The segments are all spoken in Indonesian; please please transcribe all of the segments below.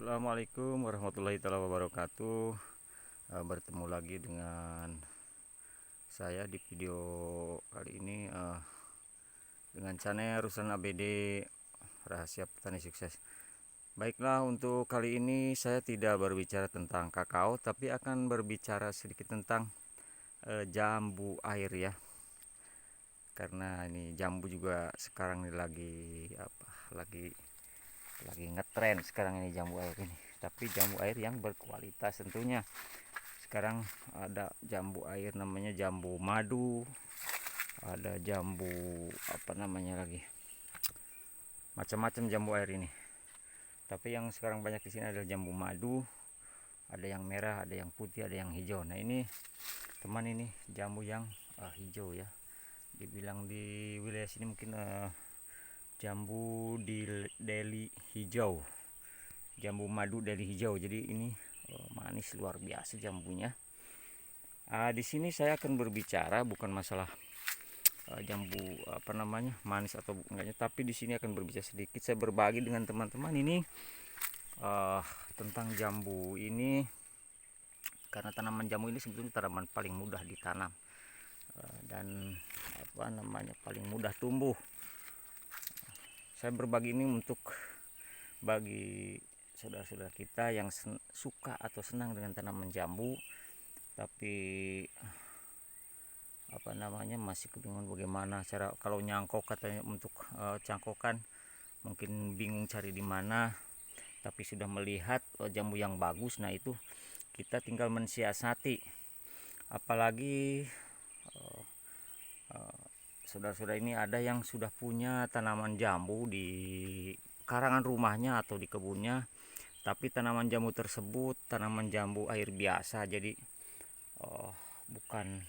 Assalamualaikum warahmatullahi wabarakatuh. Bertemu lagi dengan saya di video kali ini dengan channel Ruslan ABD Rahasia Petani Sukses. Baiklah, untuk kali ini saya tidak berbicara tentang kakao, tapi akan berbicara sedikit tentang jambu air ya. Karena ini jambu juga sekarang ini lagi ngetren sekarang ini jambu air ini, tapi jambu air yang berkualitas tentunya. Sekarang ada jambu air namanya jambu madu, ada jambu apa namanya lagi, macam-macam jambu air ini. Tapi yang sekarang banyak di sini adalah jambu madu, ada yang merah, ada yang putih, ada yang hijau. Nah ini teman, ini jambu yang hijau ya, dibilang di wilayah sini mungkin jambu di deli hijau, jambu madu deli hijau. Jadi ini manis luar biasa jambunya. Di sini saya akan berbicara bukan masalah jambu apa namanya manis atau enggaknya, tapi di sini akan berbicara sedikit, saya berbagi dengan teman-teman ini tentang jambu ini, karena tanaman jambu ini sebetulnya tanaman paling mudah ditanam dan apa namanya paling mudah tumbuh. Saya berbagi ini untuk bagi saudara-saudara kita yang suka atau senang dengan tanaman jambu, tapi apa namanya masih kebingungan bagaimana cara kalau nyangkok, katanya untuk cangkokan mungkin bingung cari di mana, tapi sudah melihat jambu yang bagus. Nah itu kita tinggal mensiasati. Apalagi saudara-saudara ini ada yang sudah punya tanaman jambu di karangan rumahnya atau di kebunnya, tapi tanaman jambu tersebut tanaman jambu air biasa, jadi bukan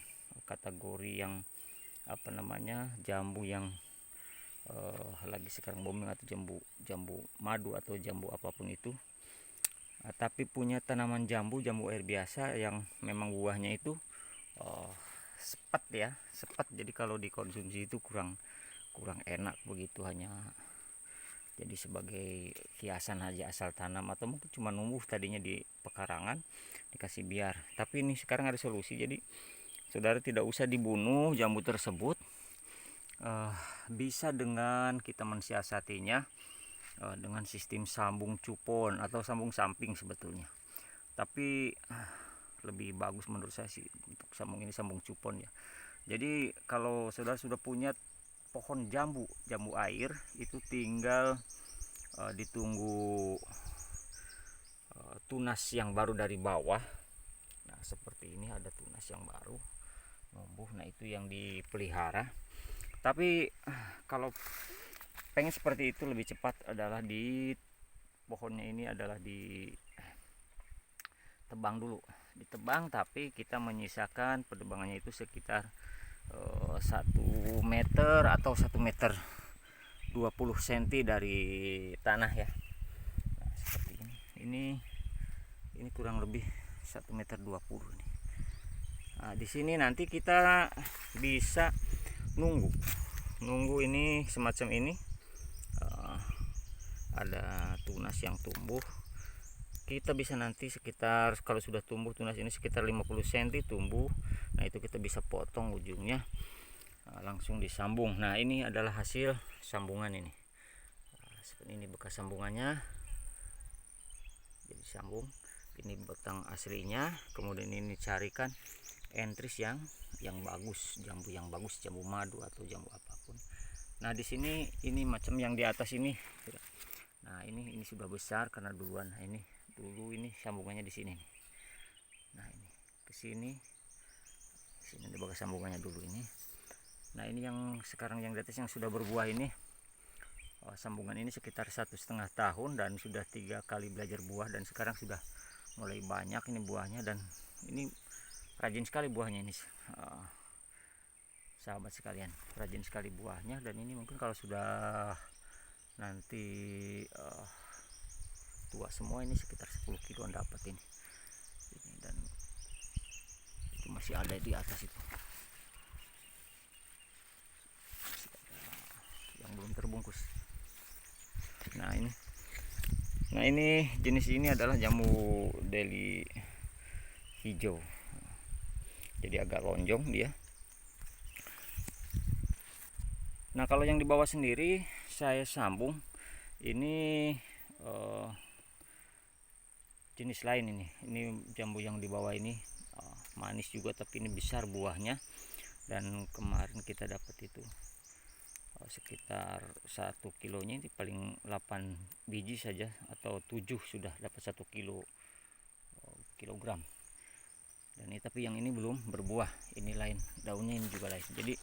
kategori yang apa namanya jambu yang lagi sekarang booming, atau jambu madu atau jambu apapun itu. Tapi punya tanaman jambu air biasa yang memang buahnya itu sepet ya, sepet. Jadi kalau dikonsumsi itu kurang enak begitu, hanya jadi sebagai hiasan aja asal tanam, atau mungkin cuma numbuh tadinya di pekarangan dikasih biar. Tapi ini sekarang ada solusi, jadi saudara tidak usah dibunuh jambu tersebut, bisa dengan kita mensiasatinya dengan sistem sambung cupon atau sambung samping sebetulnya. Tapi lebih bagus menurut saya sih untuk sambung ini sambung cupon ya. Jadi kalau saudara sudah punya pohon jambu air, itu tinggal ditunggu tunas yang baru dari bawah. Nah seperti ini ada tunas yang baru numbuh, nah itu yang dipelihara. Tapi kalau pengen seperti itu lebih cepat adalah di pohonnya ini adalah ditebang dulu, ditebang, tapi kita menyisakan penebangannya itu sekitar 1 meter atau 1 meter 20 cm dari tanah ya. Nah, seperti ini kurang lebih 1 meter 20 ini. Nah, di sini nanti kita bisa nunggu ini semacam ini, ada tunas yang tumbuh. Kita bisa nanti sekitar, kalau sudah tumbuh tunas ini sekitar 50 cm tumbuh, nah itu kita bisa potong ujungnya, langsung disambung. Nah ini adalah hasil sambungan ini. Seperti ini bekas sambungannya, jadi sambung. Ini batang aslinya, kemudian ini carikan entris yang bagus, jambu yang bagus, jambu madu atau jambu apapun. Nah di sini ini macam yang di atas ini. Nah ini sudah besar karena duluan. Nah, ini dulu ini sambungannya di sini. Nah ini ke sini ada bekas sambungannya dulu ini. Nah ini yang sekarang yang di atas yang sudah berbuah ini, sambungan ini sekitar 1,5 tahun dan sudah 3 kali belajar buah, dan sekarang sudah mulai banyak ini buahnya, dan ini rajin sekali buahnya ini, sahabat sekalian, rajin sekali buahnya. Dan ini mungkin kalau sudah nanti tua semua ini sekitar 10 kiloan dapat ini, dan itu masih ada di atas itu, masih ada yang belum terbungkus. Nah ini Nah ini jenis ini adalah jambu deli hijau, jadi agak lonjong dia. Nah kalau yang di bawah sendiri saya sambung ini jenis lain ini jambu yang di bawah ini manis juga, tapi ini besar buahnya, dan kemarin kita dapat itu sekitar 1 kilonya ini paling 8 biji saja atau 7 sudah dapat 1 kilogram. Dan ini tapi yang ini belum berbuah, ini lain, daunnya ini juga lain. Jadi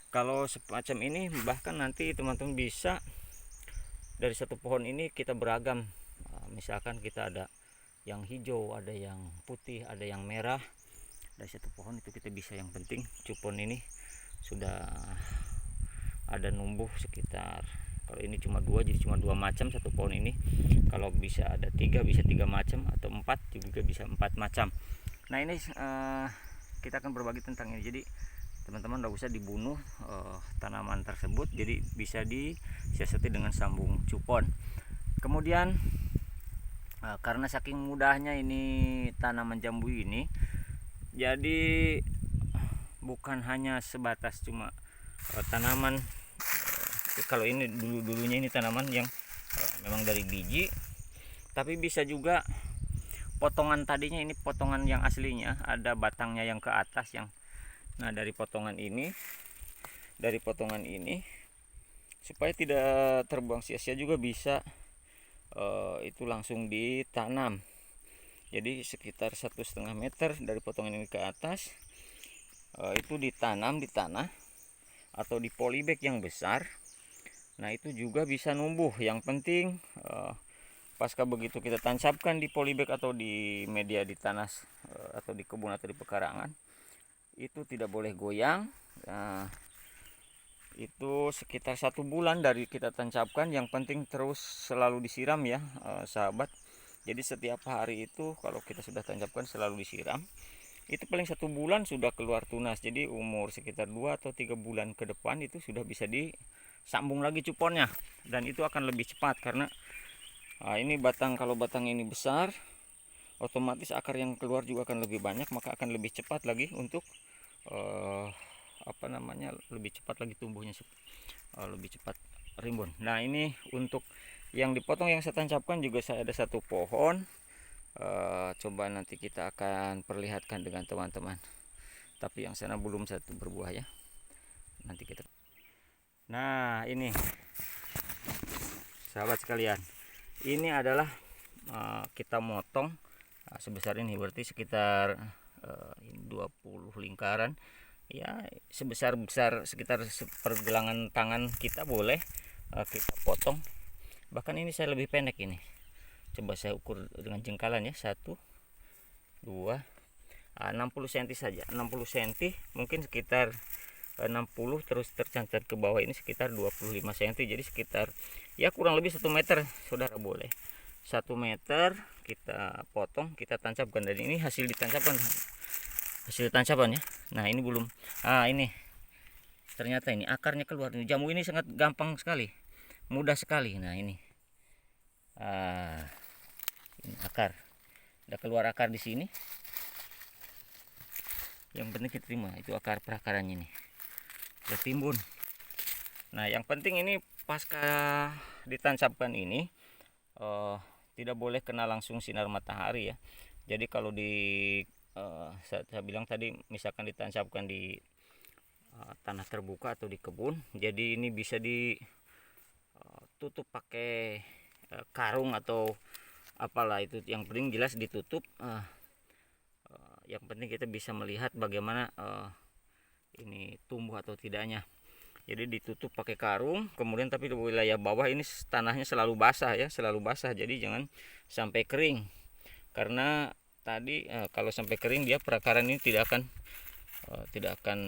kalau semacam ini bahkan nanti teman-teman bisa dari satu pohon ini kita beragam. Misalkan kita ada yang hijau, ada yang putih, ada yang merah. Dari satu pohon itu kita bisa, yang penting cupon ini sudah ada numbuh sekitar, kalau ini cuma 2 jadi cuma 2 macam satu pohon ini. Kalau bisa ada 3 bisa 3 macam, atau 4 juga bisa 4 macam. Nah ini kita akan berbagi tentang ini. Jadi teman-teman tidak usah dibunuh tanaman tersebut, jadi bisa disiasati dengan sambung cupon. Kemudian karena saking mudahnya ini tanaman jambu ini, jadi bukan hanya sebatas cuma tanaman. Kalau ini dulunya ini tanaman yang memang dari biji, tapi bisa juga potongan tadinya, ini potongan yang aslinya ada batangnya yang ke atas yang, nah dari potongan ini supaya tidak terbuang sia-sia juga bisa itu langsung ditanam. Jadi sekitar 1,5 meter dari potongan ini ke atas itu ditanam di tanah atau di polybag yang besar. Nah itu juga bisa numbuh. Yang penting pasca begitu kita tancapkan di polybag atau di media di tanah atau di kebun atau di pekarangan, itu tidak boleh goyang. Nah, itu sekitar 1 bulan dari kita tancapkan. Yang penting terus selalu disiram ya sahabat. Jadi setiap hari itu kalau kita sudah tancapkan selalu disiram. Itu paling 1 bulan sudah keluar tunas. Jadi umur sekitar 2 atau 3 bulan ke depan itu sudah bisa disambung lagi cuponnya, dan itu akan lebih cepat karena ini batang, kalau batang ini besar otomatis akar yang keluar juga akan lebih banyak, maka akan lebih cepat lagi untuk lebih cepat lagi tumbuhnya, lebih cepat rimbun. Nah ini untuk yang dipotong yang saya tancapkan juga saya ada 1 pohon. Coba nanti kita akan perlihatkan dengan teman-teman, tapi yang sana belum satu berbuah ya, nanti kita. Nah ini sahabat sekalian, ini adalah kita motong sebesar ini, berarti sekitar 20 lingkaran ya, sebesar sekitar pergelangan tangan kita boleh kita potong. Bahkan ini saya lebih pendek ini, coba saya ukur dengan jengkalan ya, 1 2 60 cm saja, 60 cm mungkin sekitar 60, terus tercantat ke bawah ini sekitar 25 cm, jadi sekitar ya kurang lebih 1 meter saudara boleh. 1 meter kita potong, kita tancapkan, dan ini hasil tancapan ya. Nah ini belum, ini ternyata ini akarnya keluar. Jambu ini sangat gampang sekali, mudah sekali. Nah ini ini akar, udah keluar akar di sini. Yang penting kita terima itu akar perakarannya ini udah timbun. Nah yang penting ini pasca ditancapkan ini tidak boleh kena langsung sinar matahari ya. Jadi kalau saya bilang tadi, misalkan ditancapkan di tanah terbuka atau di kebun, jadi ini bisa ditutup pakai karung atau apalah itu, yang penting jelas ditutup. Yang penting kita bisa melihat bagaimana ini tumbuh atau tidaknya. Jadi ditutup pakai karung, kemudian tapi di wilayah bawah ini tanahnya selalu basah ya, selalu basah. Jadi jangan sampai kering, karena tadi kalau sampai kering dia perakaran ini tidak akan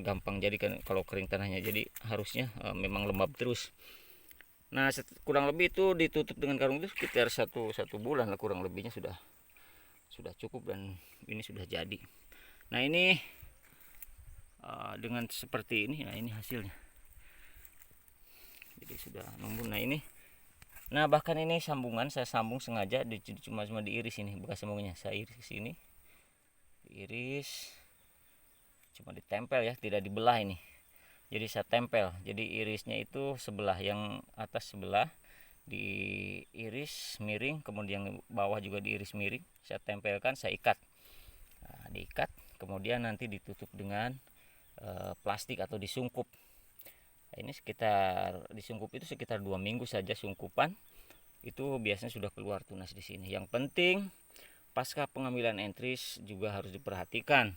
gampang jadi kan kalau kering tanahnya. Jadi harusnya memang lembab terus. Nah kurang lebih itu ditutup dengan karung itu sekitar satu bulan lah kurang lebihnya, sudah cukup, dan ini sudah jadi. Nah ini dengan seperti ini, nah ini hasilnya, jadi sudah numbuh. Nah ini Nah bahkan ini sambungan saya sambung sengaja cuma diiris ini bekas sambungannya, saya iris ke sini, diiris, cuma ditempel ya, tidak dibelah ini. Jadi saya tempel, jadi irisnya itu sebelah, yang atas sebelah diiris miring, kemudian bawah juga diiris miring, saya tempelkan, saya ikat. Nah, diikat, kemudian nanti ditutup dengan plastik atau disungkup. Nah, ini sekitar disungkup itu sekitar 2 minggu saja sungkupan, itu biasanya sudah keluar tunas di sini. Yang penting pasca pengambilan entris juga harus diperhatikan.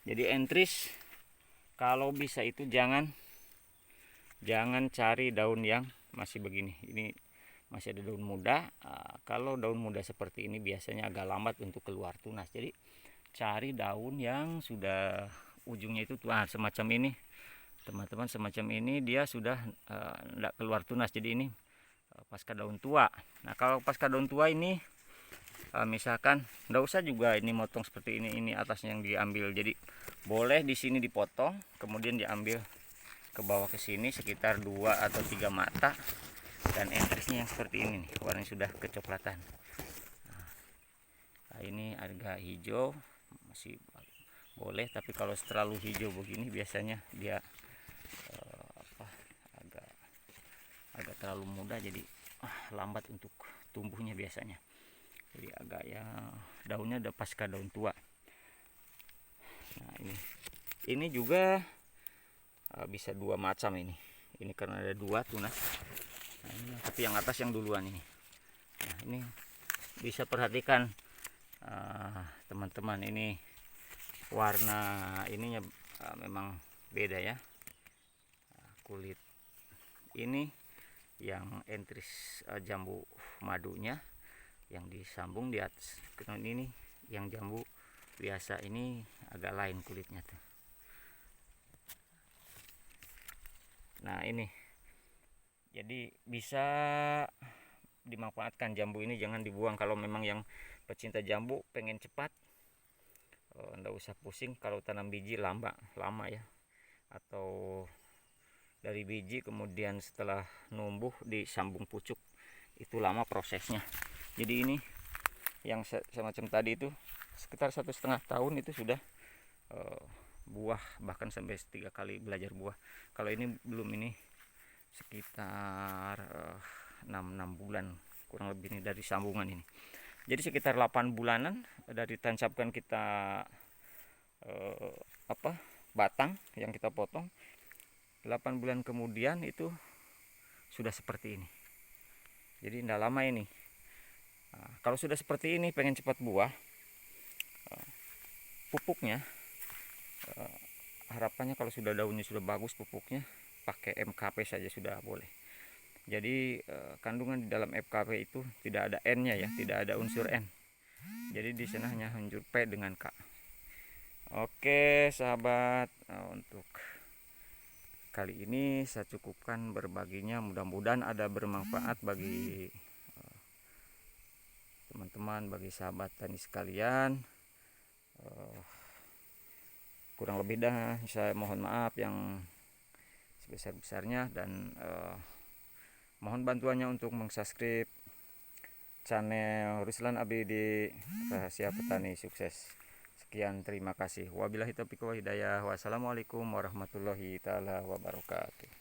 Jadi entris kalau bisa itu jangan cari daun yang masih begini. Ini masih ada daun muda. Kalau daun muda seperti ini biasanya agak lambat untuk keluar tunas. Jadi cari daun yang sudah ujungnya itu semacam ini, teman-teman, semacam ini dia sudah tidak keluar tunas. Jadi ini pasca daun tua. Nah kalau pasca daun tua ini misalkan nggak usah juga ini motong seperti ini atasnya yang diambil. Jadi boleh di sini dipotong, kemudian diambil ke bawah ke sini sekitar 2 atau 3 mata, dan entrisnya yang seperti ini nih, warnanya sudah kecoklatan. Nah, ini agak hijau masih boleh, tapi kalau terlalu hijau begini biasanya dia agak terlalu muda, jadi lambat untuk tumbuhnya biasanya. Jadi agak ya daunnya udah pasca daun tua. Nah ini juga bisa 2 macam ini karena ada 2 tunas. Nah, ini tapi yang atas yang duluan ini. Nah ini bisa perhatikan teman-teman, ini warna ininya memang beda ya. Kulit ini yang entris jambu madunya yang disambung di atas, ini yang jambu biasa ini agak lain kulitnya tuh. Nah ini jadi bisa dimanfaatkan jambu ini, jangan dibuang. Kalau memang yang pecinta jambu pengen cepat, nggak usah pusing kalau tanam biji lama ya, atau dari biji kemudian setelah numbuh disambung pucuk, itu lama prosesnya. Jadi ini yang semacam tadi itu sekitar 1,5 tahun itu sudah buah, bahkan sampai 3 kali belajar buah. Kalau ini belum, ini sekitar 6 bulan kurang lebih ini dari sambungan ini. Jadi sekitar 8 bulanan dari tancapkan kita batang yang kita potong, 8 bulan kemudian itu sudah seperti ini. Jadi tidak lama ini. Nah, kalau sudah seperti ini pengen cepat buah, pupuknya harapannya kalau sudah daunnya sudah bagus, pupuknya pakai MKP saja sudah boleh. Jadi kandungan di dalam MKP itu tidak ada N-nya ya, tidak ada unsur N. Jadi di sana hanya unsur P dengan K. Oke sahabat, untuk kali ini saya cukupkan berbaginya, mudah-mudahan ada bermanfaat bagi teman-teman, bagi sahabat tani sekalian. Kurang lebih dah saya mohon maaf yang sebesar-besarnya, dan mohon bantuannya untuk subscribe channel Ruslan ABD Rahasia Petani Sukses. Sekian, terima kasih. Wabillahi taufiq wal hidayah. Wassalamualaikum warahmatullahi taala wabarakatuh.